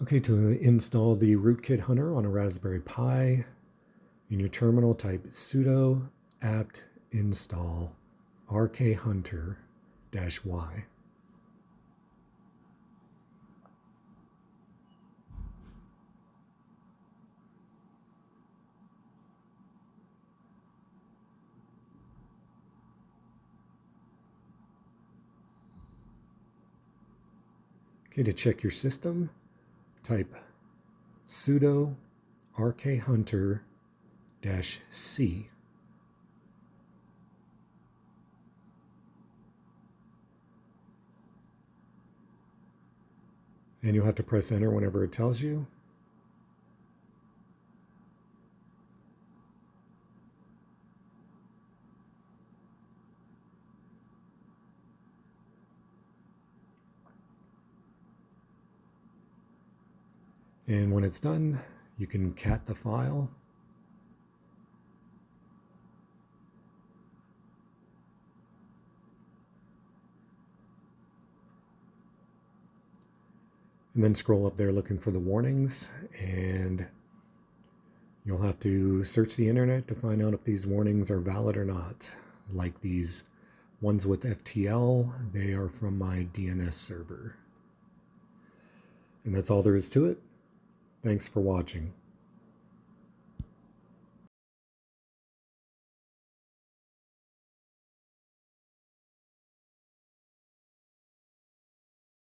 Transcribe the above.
Okay, to install the Rootkit Hunter on a Raspberry Pi, in your terminal type sudo apt install rkhunter-y. Okay, to check your system, type sudo rkhunter-c. And you'll have to press enter whenever it tells you. And when it's done, you can cat the file. And then scroll up there looking for the warnings, and you'll have to search the internet to find out if these warnings are valid or not. Like these ones with FTL, they are from my DNS server. And that's all there is to it. Thanks for watching.